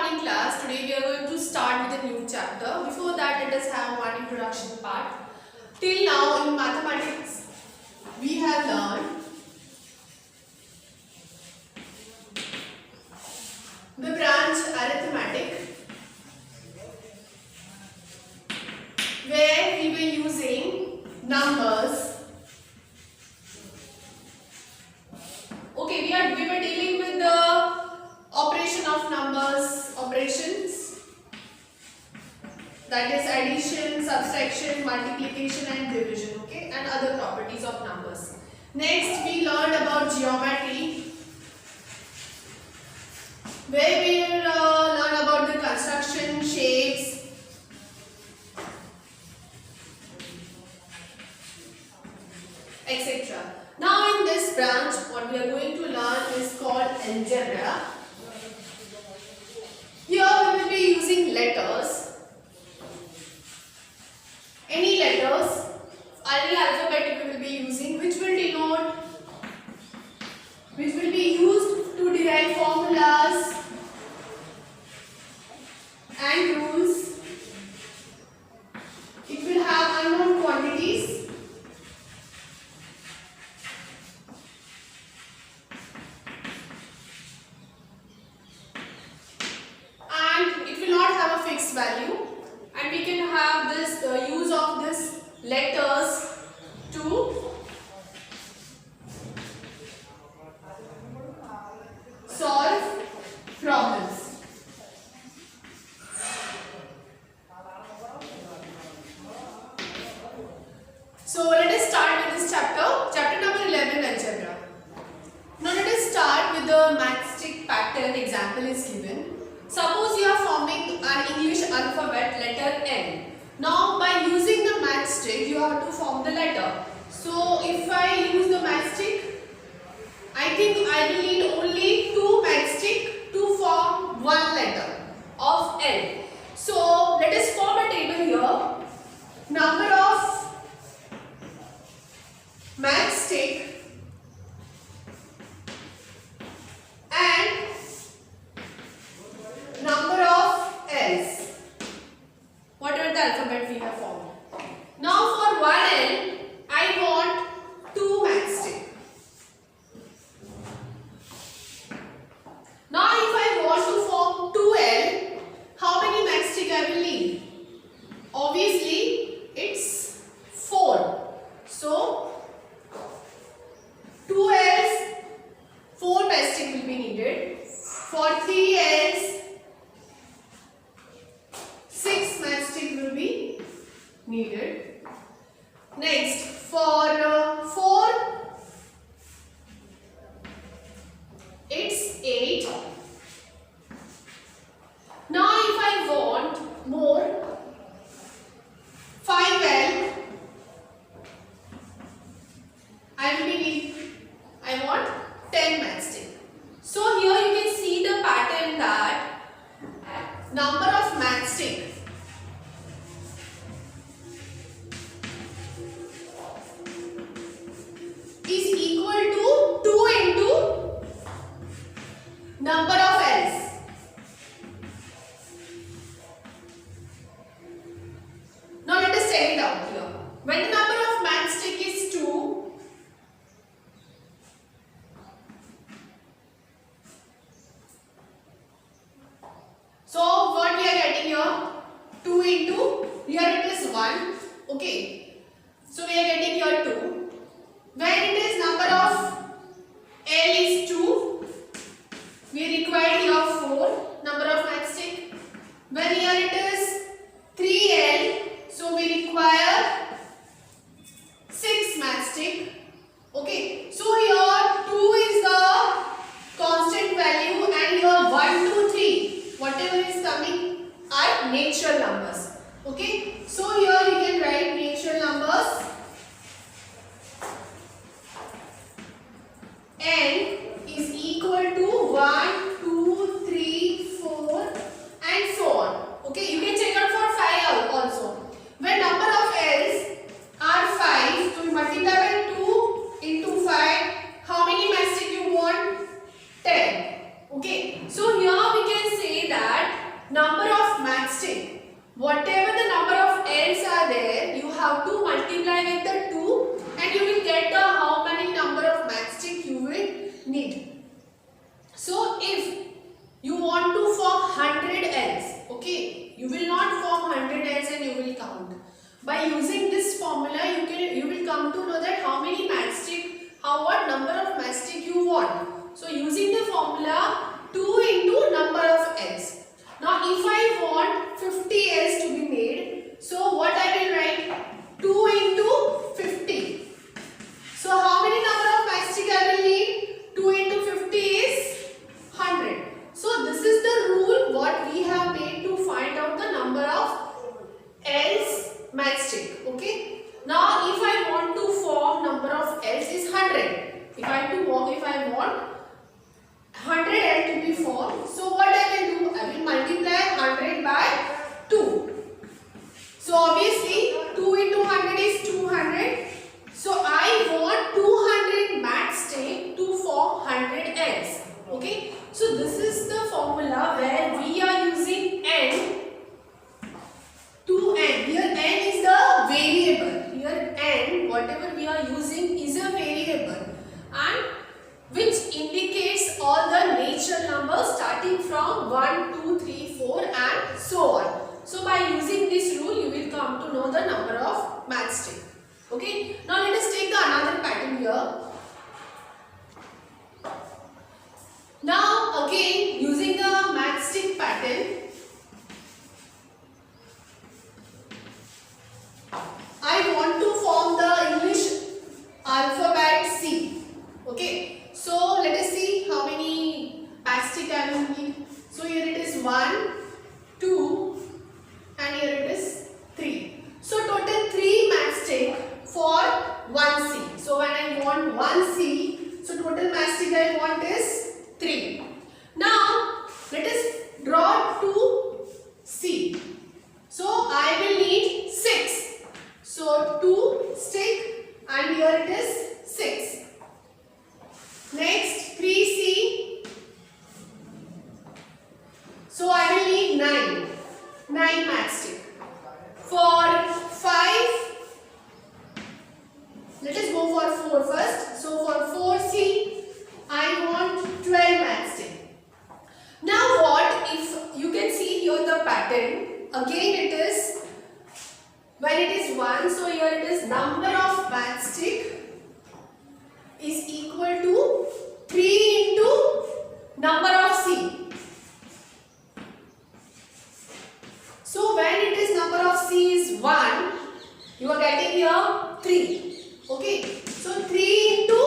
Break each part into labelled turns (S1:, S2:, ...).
S1: morning class. Today we are going to start with a new chapter. Before that, let us have one introduction part. Till now in mathematics, we have learned the branch arithmetic, where we were using numbers. Okay, we were dealing with the operation of numbers, operations, that is addition, subtraction, multiplication and division, okay, and other properties of numbers. Next we learned about geometry, where we will learn about the construction, shapes, etc. Now in this branch what we are going to learn is called algebra. Here we will be using letters, any letters, any alphabet we will be using, which will denote, which will be used to derive formulas and rules. It will have unknown quantities. And it will not have a fixed value, and we can have this use of this letters to solve problems. So let us start with this chapter, chapter number 11, algebra. Now let us start with the matchstick pattern. Example is given. Suppose you are forming an English alphabet letter N. Now by using the matchstick you have to form the letter. So if I use the matchstick, I think I will need only 2 matchstick to form one letter of N. So let us form a table here. Number of matchstick and number of L's, whatever the alphabet we have formed. Now for one L, I want 2 matchstick. Now if I want to form 2L, how many matchstick I will need? Obviously it's 4. So 2 L's, 4 matchstick will be needed. For 3 L's, 6 matchstick will be needed. Next, for 4, it's 8. Now if I want more, 5L, I want 10 matchstick. So here you can see the pattern that number of matchstick is equal to 2 into number of L's. Now let us check it out here. When the number of matchstick is 2, so what we are getting here? 2 into, here it is 1. Okay. So we are getting here 2. When it is number of L is 2, we require here 4 number of matchstick. When here it is 3L, so we require 6 matchstick. Okay, so here 2 is the constant value and here 1, 2, 3, whatever is coming are natural numbers. Okay, so here we can write natural numbers. N is equal to 1, 2, 3, 4 and so on. Okay, you can check out for 5 also. When number of L's are 5, so we multiply by 2 into 5. How many matchstick you want? 10. Okay, so here we can say that of matchstick you want. So using the formula 2 into number of L's. Now if I want 50 L's to be made, so what I will write? 2 into 50. So how many number of matchstick I will need? 2 into 50 is 100. So this is the rule what we have made to find out the number of L's matchstick. Okay. Now if I want to form number of L's is 100. If I want 100 L to be formed, so what I will do? I will multiply 100 by 2. So obviously 2 into 100 is 200. So I want 200 matchstick to form 100 L's. Okay. So this is the formula where we are using n to n. Here n is the variable. Here n, whatever we are using is a variable, and which indicates all the natural numbers starting from 1, 2, 3, 4 and so on. So by using this rule you will come to know the number of matchstick. Okay. Now let us take the another pattern here. Now again using the matchstick pattern, I want to form the English alphabet C. Okay. So let us see how many matchstick I will need. So here it is 1, 2 and here it is 3. So total 3 matchstick for 1 C. So when I want 1 C, so total matchstick I want is 3. Now let us draw 2 C. So I will need 6. So 2 stick and here it is 6. Next 3C. So I will need 9 matchstick. For 5, let us go for 4 first. So for 4C, I want 12 matchstick. Now what if you can see here the pattern? Again it is, when it is 1, so here it is number of matchstick is equal to 3 into number of C. So when it is number of C is 1, you are getting here 3. Okay. So 3 into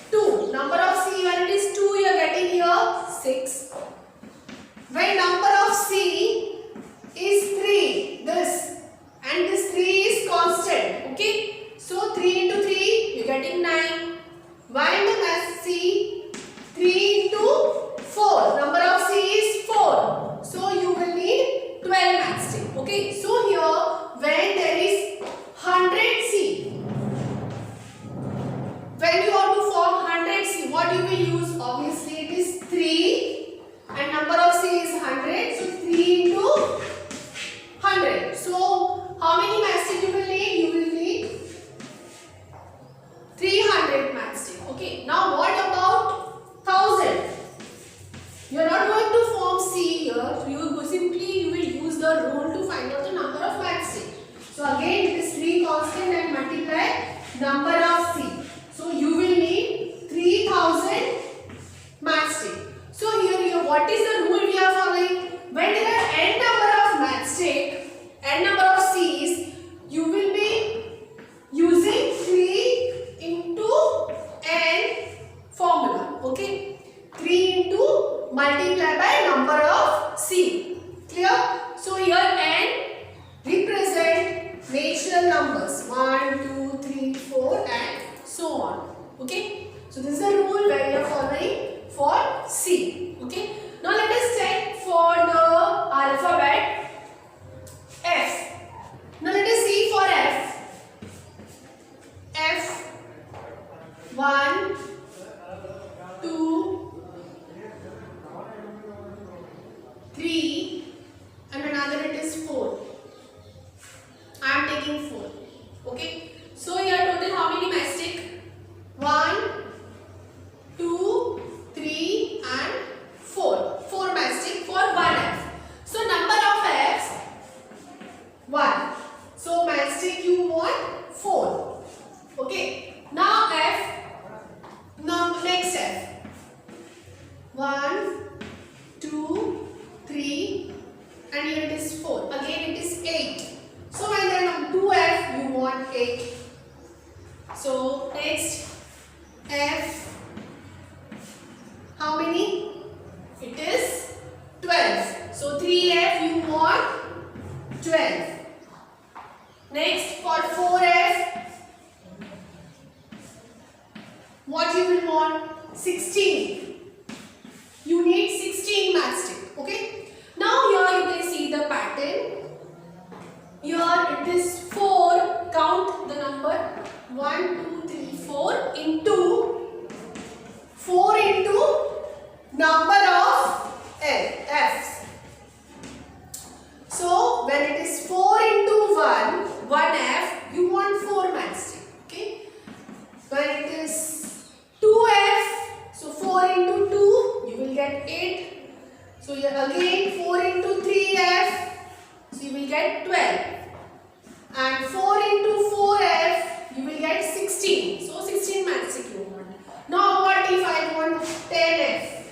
S1: 2. Number of C when it is 2 you are getting here 6. When number of C is 3, this and this 3 is constant. Okay. So 3 into 3 you are getting 9. When the mass C 3 into 4. Number of C is 4. So you will need 12 matchstick. Okay. So here when there is 100 C, when you want to form 100 C, what you will use? Obviously it is 3 and number of C is 100. So 3 into 100. So how many matchstick you will need? You will need 300 matchstick. Okay. Now what about 1000? You are not going to form C here. You will use the rule to find out the number of matchstick. So again it is 3 constant and multiply number of C. So you will need 3000 matchstick. So here what is the rule we are following? When there are n number of matchstick, n number of C's, you will be using 3 into n formula. Okay. 3 into multiply by number of C. Clear? So here n represent natural numbers 1, 2, 3, 4 and so on. Okay. So this is the rule where we are following for C. Okay. Now let us check for the alphabet F. Now let us see for F. F 1, 2, 3 and another it is 4. I am taking 4. Okay. So here total how many matchstick? 1, 2, 3 and 4. 4 matchstick for 1 F. Next F. 1, 2, 3, and here it is 4. Again it is 8. So when there are 2F, you want 8. So next F. How many? It is 12. So 3F you want 12. Next for 4F, what you will want? 16. You need 16 matchstick. Okay. Now here you can see the pattern. Here it is 4. Count the number 1, 2, 3, 4 into 4 into number of F's. So when it is 4 into 1 F, you want 4 matchstick. Okay. When it is 2F, so 4 into 2, you will get 8. So here again 4 into 3F, so you will get 12. And 4 into 4F, you will get 16. So 16 matchstick you want. Now what if I want 10F?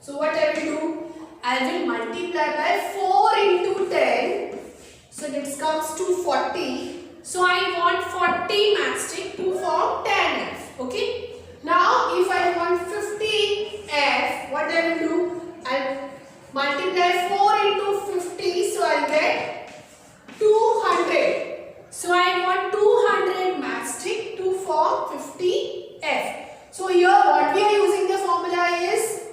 S1: So what I will do? I will multiply by 4 into 10. So this comes to 40. So I want 40 matchstick to form 10F. Okay. Now if I want 50F, what I will do? I will multiply 4 into 50. So I will get 200. So I want 200 matchstick to form 50F. So here what we are using the formula is,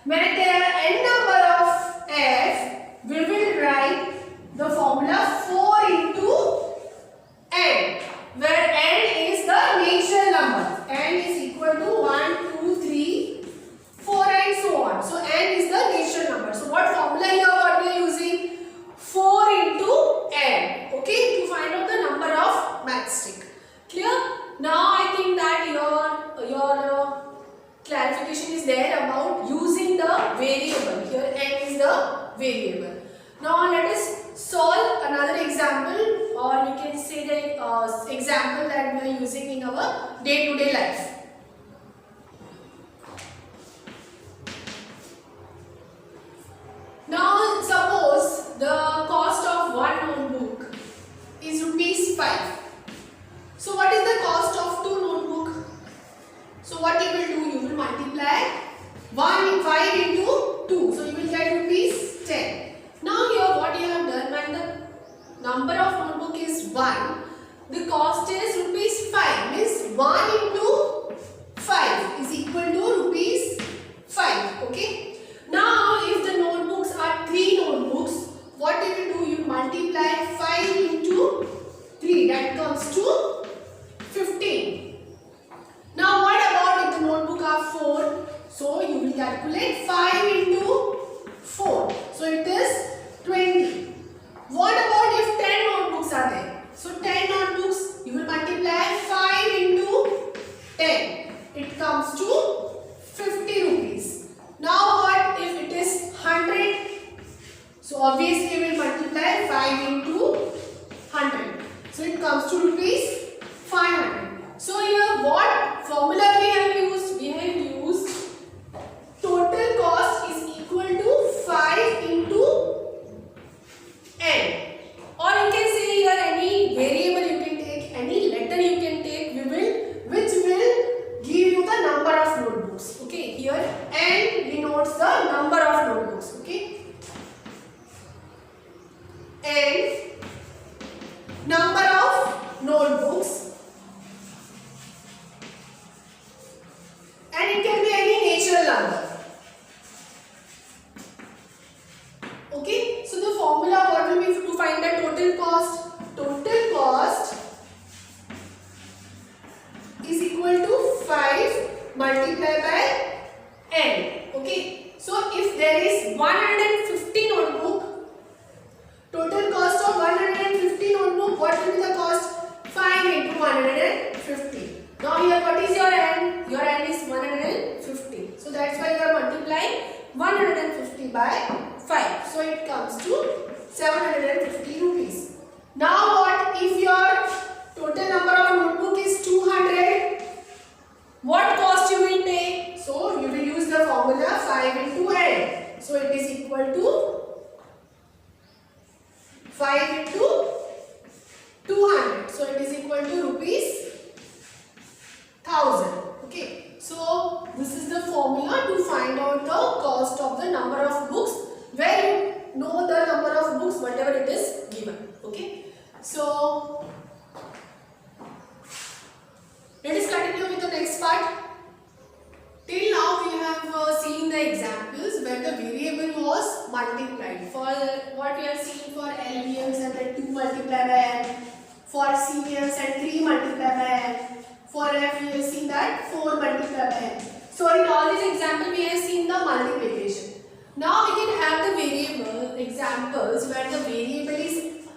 S1: when there are n number of F, we will write the formula 4 into n, where n is the natural number. N is equal to 1, 2, 3, 4 and so on. So n is the natural number. So what formula here what we are using? 4 into n. Okay, to find out the number of matchstick. Clear? Now I think that your clarification is there about using the variable. Here n is the variable. Now let us solve another example, or you can say the example that we are using in our day-to-day life. Now suppose the cost of one notebook is rupees 5. So what is the cost of two notebook? So what you will do? You will multiply 5 into 2. So you will get rupees 10. Now here what you have done, when the number of notebook is 1, the cost is rupees 5. Means 1 into 5 is equal to rupees 5. Okay. Now if the notebooks are 3 notebooks, what you will do? You multiply 5 into 3. That comes to 15. Now what about if the notebook are 4? So you will calculate 5 into 4. So it is 20. What about if 10 notebooks are there? So 10 notebooks, you will multiply 5 into 10. It comes to 50 rupees. Now what if it is 100? So obviously we will multiply 5 into 100. So it comes to rupees 500. So here what formula we have used? We have used total cost is equal to 5 into n. Or you can say here any variable you can take, any letter you can take, which will give you the number of notebooks. Okay, here n denotes the number of notebooks. Okay, n number of notebooks. And it can be any natural number. Okay, so the formula what will be to find the total cost? Total cost is equal to 5 multiplied by n. Okay, so if there is 150 notebook, total cost of 150 notebook, what will be the cost? 5 into 150. Now here what is your n? Your n is 150. So that's why you are multiplying 150 by 5. So it comes to 750 rupees. Now what if your total number of notebook is 200? What cost you will pay? this is the formula to find out the cost of the number of books, where you know the number of books whatever it is given. Okay, so let us continue with the next part. Till now we have seen the examples where the variable was multiplied. For what we have seen for L we have said that 2 multiplied by N, for C we have said 3 multiplied by N, for F we have seen that 4 multiplied by N. So in all these examples we have seen the multiplication. Now we can have the variable examples where the variable is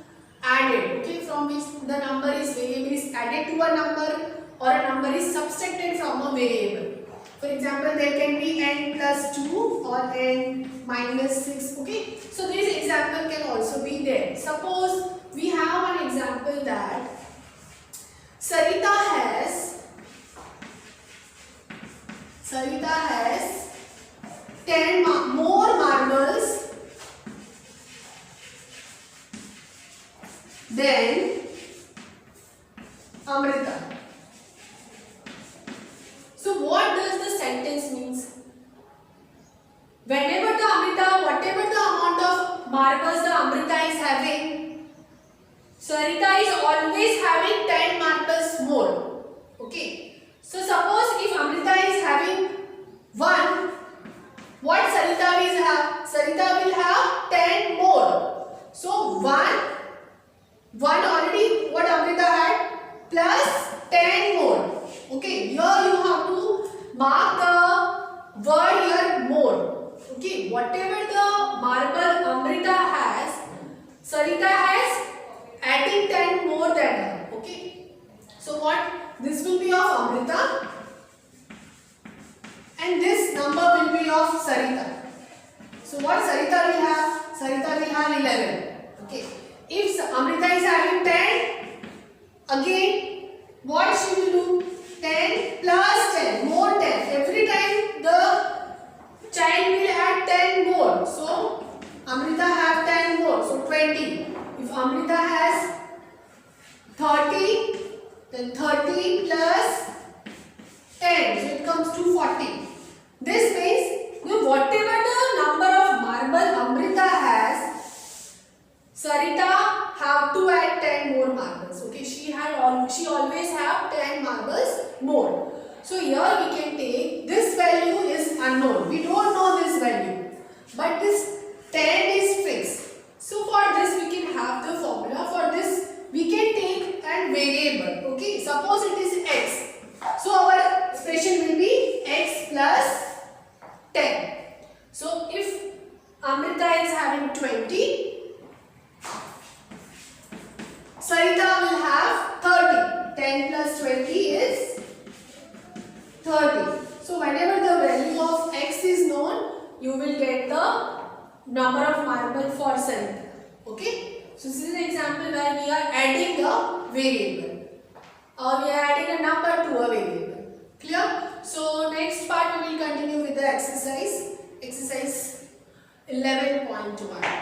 S1: added, okay, from which the number is variable is added to a number or a number is subtracted from a variable. For example, there can be n plus 2 or n minus 6, okay. So this example can also be there. Suppose we have an example that Sarita has 10 more marbles than Amrita. So what does the sentence means? Whenever the Amrita, whatever the amount of marbles the Amrita is having, Sarita is always having 10 marbles more. Okay. So suppose if Amrita is having 1, what Sarita will have? Sarita will have 10 more. So 1 already what Amrita had plus 10 more. Okay, here you have to mark the word here more. Okay, whatever the marble Amrita has, Sarita has adding 10 more than her. Okay, so what? This will be of Amrita and this number will be of Sarita. So what Sarita will have? Sarita will have 11. Okay, if Amrita is having 10, again what she will do? 10 plus 10, more 10. Every time the child will add 10 more. So Amrita have 10 more. So 20. If Amrita has 30, then 30 plus 10. So it comes to 40. This means whatever the number of marble Amrita has, Sarita have to add 10 more marbles. Okay, she always have 10 marbles more. So here we can take this value is unknown. We don't know this value, but this 10 is fixed. So for this we can have the formula. For this we can take a variable. Okay, suppose it is x. So our expression will be x plus 10. So if Amrita is having 20, Sarita will have 30. 10 plus 20 is 30. So whenever the value of x is known, you will get the number of marble for Sarita. Okay. So this is an example where we are adding a variable or we are adding a number to a variable. Clear? So next part we will continue with the exercise 11.1.